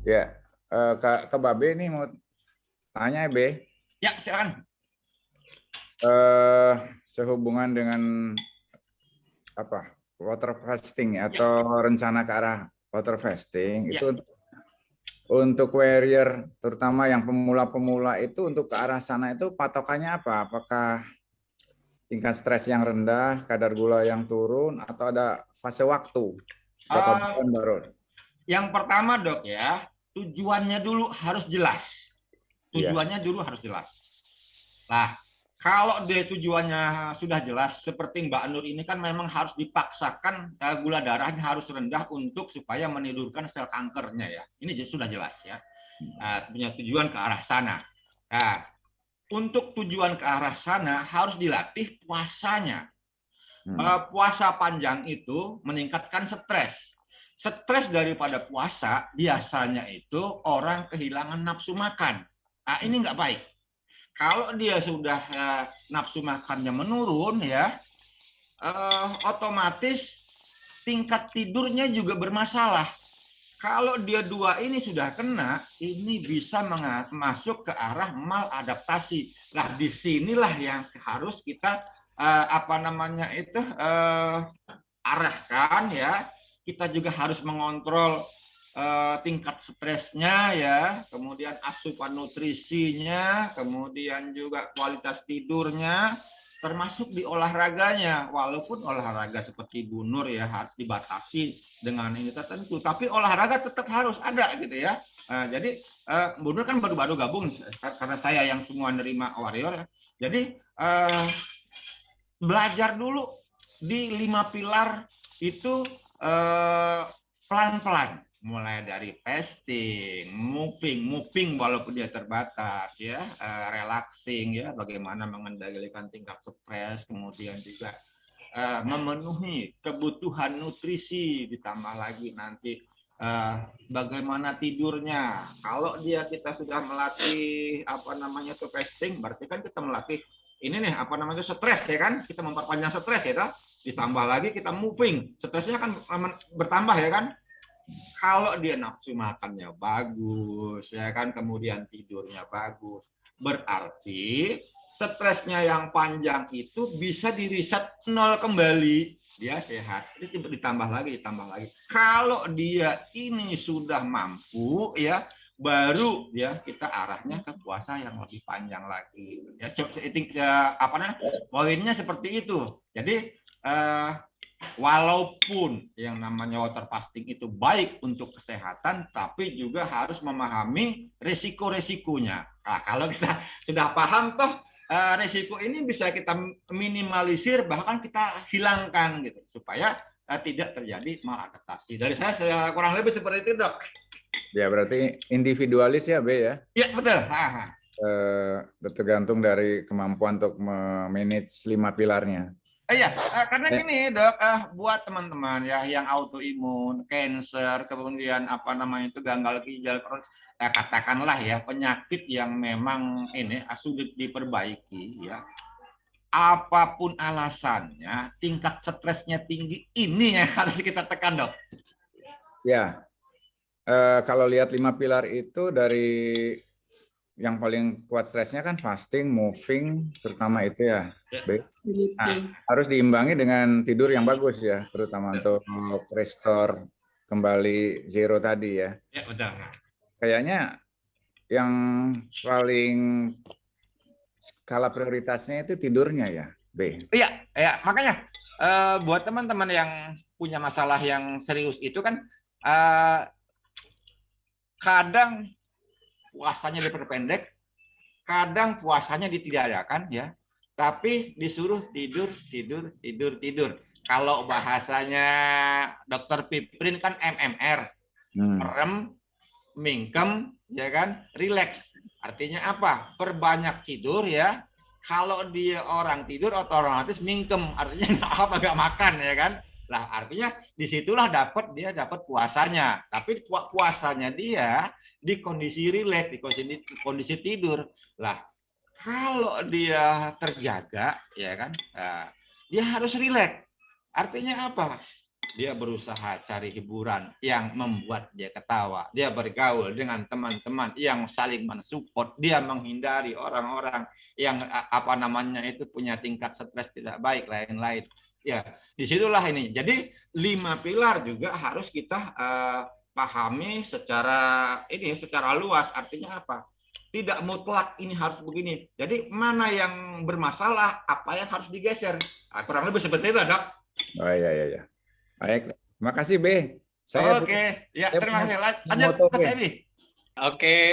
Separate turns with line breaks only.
Ya, ke Babe nih mau tanya ya, Be.
Ya, silakan.
Sehubungan dengan apa water fasting
Ya,
atau rencana ke arah water fasting
ya.
itu untuk warrior terutama yang pemula-pemula itu untuk ke arah sana itu patokannya apa? Apakah tingkat stres yang rendah, kadar gula yang turun, atau ada fase waktu berapa
Eh,
bulan baru?
yang pertama, Dok ya, tujuannya dulu harus jelas.
Iya.
Tujuannya dulu harus jelas. Nah, kalau dia tujuannya sudah jelas, seperti Mbak Nur ini kan memang harus dipaksakan gula darahnya harus rendah untuk supaya menidurkan sel kankernya ya. Ini sudah jelas ya. Punya tujuan ke arah sana. Nah, untuk tujuan ke arah sana harus dilatih puasanya. Puasa panjang itu meningkatkan stres. Stres daripada puasa biasanya itu orang kehilangan nafsu makan. Nah, ini nggak baik. Kalau dia sudah nafsu makannya menurun ya, otomatis tingkat tidurnya juga bermasalah. Kalau dia dua ini sudah kena, ini bisa masuk ke arah maladaptasi. Nah, disinilah yang harus kita apa namanya itu arahkan ya. Kita juga harus mengontrol tingkat stresnya ya, kemudian asupan nutrisinya, kemudian juga kualitas tidurnya, termasuk di olahraganya. Walaupun olahraga seperti Bu Nur ya harus dibatasi dengan ini tertentu, tapi olahraga tetap harus ada gitu ya. Jadi Bu Nur kan baru-baru gabung karena saya yang semua nerima warrior ya. Jadi belajar dulu di 5 pilar itu pelan-pelan, mulai dari fasting, moving walaupun dia terbatas ya, relaxing ya, bagaimana mengendalikan tingkat stres, kemudian juga memenuhi kebutuhan nutrisi, ditambah lagi nanti bagaimana tidurnya. Kalau kita sudah melatih apa namanya itu fasting, berarti kan kita melatih ini nih apa namanya stres ya kan, kita memperpanjang stres ya kan, ditambah lagi kita moving, stresnya kan bertambah ya kan. Kalau dia nafsu makannya bagus ya kan, kemudian tidurnya bagus, berarti stresnya yang panjang itu bisa diriset nol kembali, dia sehat. Itu ditambah lagi. Kalau dia ini sudah mampu ya, baru ya kita arahnya ke puasa yang lebih panjang lagi. Ya, apa namanya? Poinnya seperti itu. Jadi walaupun yang namanya water fasting itu baik untuk kesehatan, tapi juga harus memahami risiko-risikonya. Nah, kalau kita sudah paham toh risiko ini bisa kita minimalisir, bahkan kita hilangkan gitu, supaya tidak terjadi maladaptasi. Dari saya kurang lebih seperti itu, Dok.
Ya, berarti individualis ya, Be ya.
Ya, betul.
Tergantung dari kemampuan untuk memanage 5 pilarnya.
Iya, karena gini Dok, buat teman-teman ya yang autoimun, cancer, kemudian apa namanya itu gagal ginjal, katakanlah ya penyakit yang memang ini sulit diperbaiki ya. Apapun alasannya, tingkat stresnya tinggi, ini yang harus kita tekan Dok.
Ya, kalau lihat 5 pilar itu dari yang paling kuat stresnya kan fasting, moving, terutama itu ya. Nah, harus diimbangi dengan tidur yang bagus ya, terutama untuk restore kembali zero tadi ya.
Ya, betul.
Kayaknya yang paling skala prioritasnya itu tidurnya ya, B.
Iya, ya makanya buat teman-teman yang punya masalah yang serius itu kan kadang puasanya diperpendek, kadang puasanya ditiadakan ya, tapi disuruh tidur. Kalau bahasanya dokter Piprin kan MMR, merem, mingkem, ya kan, relax. Artinya apa? Perbanyak tidur ya. Kalau dia orang tidur otomatis mingkem, artinya nggak makan ya kan. Nah, artinya disitulah dia dapat puasanya. Tapi puasanya dia di kondisi rileks, di kondisi tidur. Lah, kalau dia terjaga, ya kan, dia harus rileks. Artinya apa? dia berusaha cari hiburan yang membuat dia ketawa. Dia bergaul dengan teman-teman yang saling mensupport. Dia menghindari orang-orang yang apa namanya itu punya tingkat stres tidak baik, lain-lain. Ya, disitulah ini. Jadi 5 pilar juga harus kita pahami secara luas. Artinya apa? Tidak mutlak ini harus begini. Jadi mana yang bermasalah, apa yang harus digeser. Kurang lebih seperti itu, Dok.
Oh iya. Baik, terima kasih B.
Oke, ya terima kasih. Lanjut, Mas Ebi.
Oke.